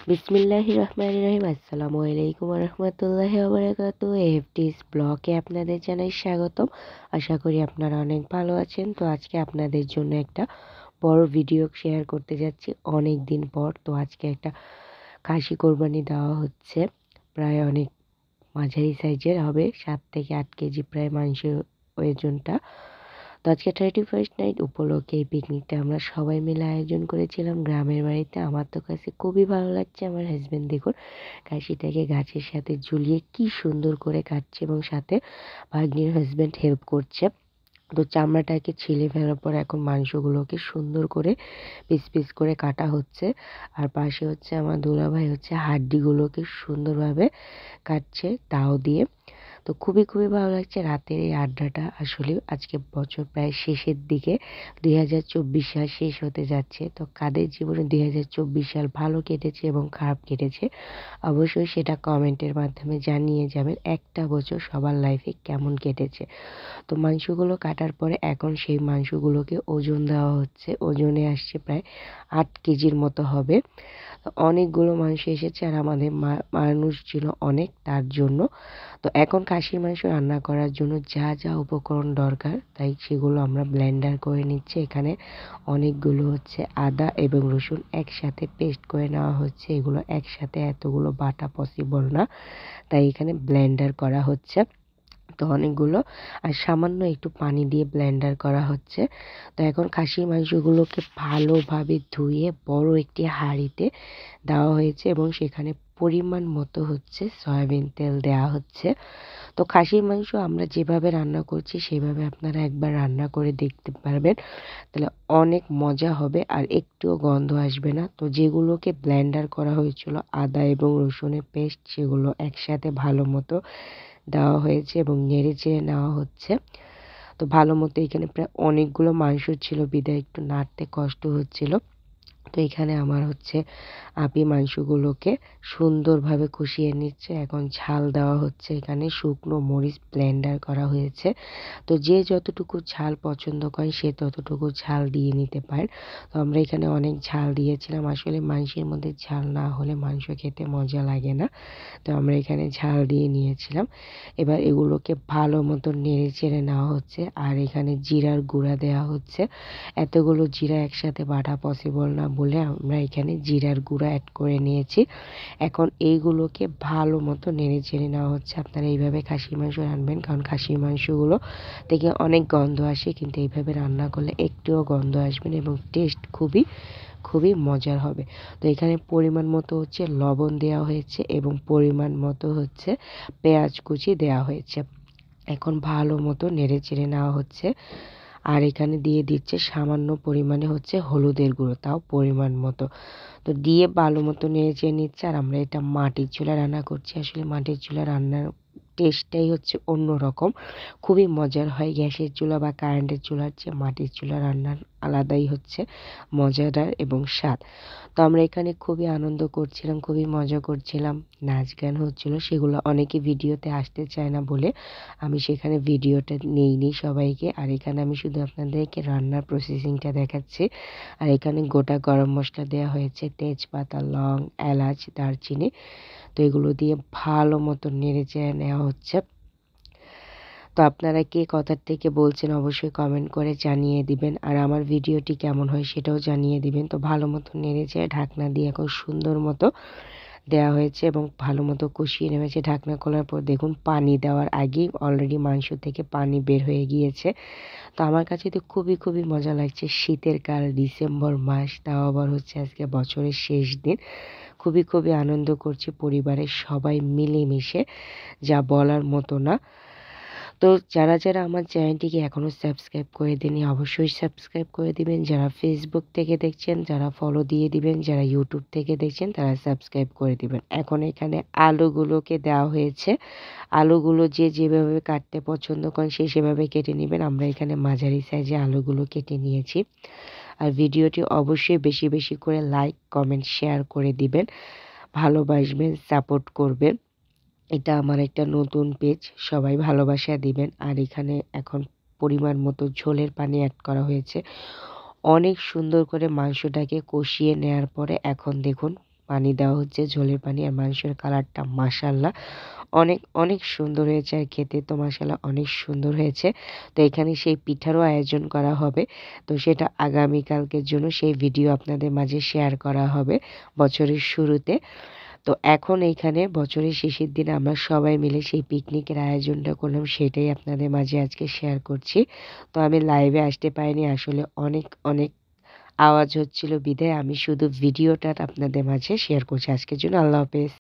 বিসমিল্লাহির রহমানির রহিম। আসসালামু আলাইকুম ওয়া রাহমাতুল্লাহি ওয়া বারাকাতুহু। এফটিস ব্লগে আপনাদের জানাই স্বাগতম। আশা করি আপনারা অনেক ভালো আছেন। তো আজকে আপনাদের জন্য একটা বড় ভিডিও শেয়ার করতে যাচ্ছি অনেক দিন পর। তো আজকে একটা খাসি কোরবানি দেওয়া হচ্ছে, প্রায় অনেক মাঝারি সাইজের হবে, 7 থেকে 8 কেজি প্রায় মাংসের ওজনটা। তো আজকে 31st নাইট উপলক্ষে এই পিকনিকটা আমরা সবাই মিলে আয়োজন করেছিলাম গ্রামের বাড়িতে। আমার তো কাছে খুবই ভালো লাগছে। আমার হাজবেন্ড দেখুন খাসিটাকে গাছের সাথে ঝুলিয়ে কি সুন্দর করে কাটছে এবং সাথে ভাগ্নির হাজবেন্ড হেল্প করছে। তো চামড়াটাকে ছিলে ফেলার পর এখন মাংসগুলোকে সুন্দর করে পিস পিস করে কাটা হচ্ছে। আর পাশে হচ্ছে আমার দুলাভাই হচ্ছে হাড্ডিগুলোকে সুন্দরভাবে কাটছে তাও দিয়ে। তো খুবই ভালো লাগছে রাতের এই আড্ডাটা। আসলে আজকে বছর প্রায় শেষের দিকে, 2024 সাল শেষ হতে যাচ্ছে। তো কাদের জীবনে 2024 সাল ভালো কেটেছে এবং খারাপ কেটেছে অবশ্যই সেটা কমেন্টের মাধ্যমে জানিয়ে যাবেন। একটা বছর সবার লাইফে কেমন কেটেছে। তো মাংসগুলো কাটার পরে এখন সেই মাংসগুলোকে ওজন দেওয়া হচ্ছে। ওজনে আসছে প্রায় 8 কেজির মতো হবে। অনেকগুলো মাংস এসেছে আর আমাদের মানুষ ছিল অনেক, তার জন্য। তো এখন খাসির মাংস রান্না করার জন্য যা যা উপকরণ দরকার তাই সেগুলো আমরা ব্লেন্ডার করে নিচ্ছি। এখানে অনেকগুলো হচ্ছে আদা এবং রসুন একসাথে পেস্ট করে নেওয়া হচ্ছে। এগুলো একসাথে এতগুলো বাটা পসিবল না, তাই এখানে ব্লেন্ডার করা হচ্ছে। তো অনেকগুলো আর সামান্য একটু পানি দিয়ে ব্লেন্ডার করা হচ্ছে। তো এখন খাসির মাংসগুলোকে ভালোভাবে ধুয়ে বড় একটি হাঁড়িতে দেওয়া হয়েছে এবং সেখানে পরিমাণ মতো হচ্ছে সয়াবিন তেল দেওয়া হচ্ছে। তো খাসির মাংস আমরা যেভাবে রান্না করছি সেভাবে আপনারা একবার রান্না করে দেখতে পারবেন, তাহলে অনেক মজা হবে আর একটুও গন্ধ আসবে না। তো যেগুলোকে ব্লেন্ডার করা হয়েছিল আদা এবং রসুনের পেস্ট, সেগুলো একসাথে ভালো মতো দেওয়া হয়েছে এবং নেড়ে চেড়ে নেওয়া হচ্ছে। তো ভালো মতো এখানে প্রায় অনেকগুলো মাংস ছিল বিধায় একটু নাড়তে কষ্ট হচ্ছিল। তো এখানে আমার হচ্ছে আপি মাংসগুলোকে সুন্দরভাবে কষিয়ে নিচ্ছে। এখন ঝাল দেওয়া হচ্ছে, এখানে শুকনো মরিচ ব্লেন্ডার করা হয়েছে। তো যে যতটুকু ঝাল পছন্দ করেন সে ততটুকু ঝাল দিয়ে নিতে পারেন। তো আমরা এখানে অনেক ঝাল দিয়েছিলাম। আসলে মাংসের মধ্যে ঝাল না হলে মাংস খেতে মজা লাগে না। তো আমরা এখানে ঝাল দিয়ে নিয়েছিলাম। এবার এগুলোকে ভালো মতো নেড়ে চেড়ে নেওয়া হচ্ছে আর এখানে জিরার গুঁড়া দেওয়া হচ্ছে। এতগুলো জিরা একসাথে বাটা পসিবল না বলে আমরা এখানে জিরার গুঁড়া অ্যাড করে নিয়েছি। এখন এইগুলোকে ভালো মতো নেড়ে চেড়ে নেওয়া হচ্ছে। আপনারা এইভাবে খাসির মাংস রান্নবেন, কারণ খাসির মাংসগুলো থেকে অনেক গন্ধ আসে, কিন্তু এইভাবে রান্না করলে একটুও গন্ধ আসবে না এবং টেস্ট খুবই মজার হবে। তো এখানে পরিমাণ মতো হচ্ছে লবণ দেওয়া হয়েছে এবং পরিমাণ মতো হচ্ছে পেঁয়াজ কুচি দেওয়া হয়েছে। এখন ভালো মতো নেড়ে চেড়ে নেওয়া হচ্ছে আর এখানে দিয়ে দিচ্ছে সামান্য পরিমাণে হচ্ছে হলুদের গুঁড়ো, তাও পরিমাণ মতো। তো দিয়ে ভালো মতো নেড়ে চেড়ে নিচ্ছে। আর আমরা এটা মাটির চুলায় রান্না করছি। আসলে মাটির চুলায় রান্নার টেস্টটাই হচ্ছে অন্যরকম, খুবই মজার হয়। গ্যাসের চুলা বা কারেন্টের চুলার চেয়ে মাটির চুলা রান্নার আলাদাই হচ্ছে মজাদার এবং স্বাদ। তো আমরা এখানে খুবই আনন্দ করছিলাম, খুবই মজা করছিলাম, নাচ গান হচ্ছিল। সেগুলো অনেকে ভিডিওতে আসতে চায় না বলে আমি সেখানে ভিডিওটা নেইনি সবাইকে। আর এখানে আমি শুধু আপনাদেরকে রান্নার প্রসেসিংটা দেখাচ্ছি। আর এখানে গোটা গরম মশলা দেওয়া হয়েছে, তেজপাতা, লং, এলাচ, দারচিনি। তো এগুলো দিয়ে ভালো মতো নেড়ে চেড়ে নেওয়া হচ্ছে। তো আপনারা কে কোথা থেকে বলছেন অবশ্যই কমেন্ট করে জানিয়ে দিবেন। আর আমার ভিডিওটি কেমন হয় সেটাও জানিয়ে দিবেন। তো ভালো মতো নেড়ে চেড়ে ঢাকনা দিয়ে এখন সুন্দর মতো দেওয়া হয়েছে এবং ভালো মতো কষিয়ে নেওয়া ঢাকনা খোলার পর দেখুন পানি দেওয়ার আগেই অলরেডি মাংস থেকে পানি বের হয়ে গিয়েছে। তো আমার কাছে তো খুবই মজা লাগছে। শীতের কাল, ডিসেম্বর মাস, তাও আবার হচ্ছে আজকে বছরের শেষ দিন। খুবই আনন্দ করছি পরিবারের সবাই মিলেমিশে, যা বলার মতো না। তো যারা আমার চ্যানেলটিকে এখনও সাবস্ক্রাইব করে দেননি অবশ্যই সাবস্ক্রাইব করে দিবেন। যারা ফেসবুক থেকে দেখছেন তারা ফলো দিয়ে দিবেন, যারা ইউটিউব থেকে দেখছেন তারা সাবস্ক্রাইব করে দিবেন। এখন এখানে আলুগুলোকে দেওয়া হয়েছে। আলুগুলো যে যেভাবে কাটতে পছন্দ করেন সে সেভাবে কেটে নেবেন। আমরা এখানে মাঝারি সাইজে আলুগুলো কেটে নিয়েছি। আর ভিডিওটি অবশ্যই বেশি করে লাইক, কমেন্ট, শেয়ার করে দিবেন, ভালোবাসবেন, সাপোর্ট করবেন। এটা আমার একটা নতুন পেজ, সবাই ভালোবাসা দিবেন। আর এখানে এখন পরিমাণ মতো ঝোলের পানি অ্যাড করা হয়েছে। অনেক সুন্দর করে মাংসটাকে কষিয়ে নেওয়ার পরে এখন দেখুন পানি দেওয়া হচ্ছে, ঝোলের পানি। আর মাংসের কালারটা মাশাআল্লাহ অনেক, অনেক সুন্দর হয়েছে আর খেতে তো মাশাআল্লাহ অনেক সুন্দর হয়েছে। তো এখানে সেই পিঠারও আয়োজন করা হবে। তো সেটা আগামীকালকের জন্য সেই ভিডিও আপনাদের মাঝে শেয়ার করা হবে বছরের শুরুতে। তো এখন এইখানে বছরের শেষের দিনে আমরা সবাই মিলে সেই পিকনিকের আয়োজনটা করলাম, সেটাই আপনাদের মাঝে আজকে শেয়ার করছি। তো আমি লাইভে আসতে পারিনি, আসলে অনেক, অনেক আওয়াজ হচ্ছিল বিধায় আমি শুধু ভিডিওটা আপনাদের মাঝে শেয়ার করছি। আজকের জন্য আল্লাহ হাফেজ।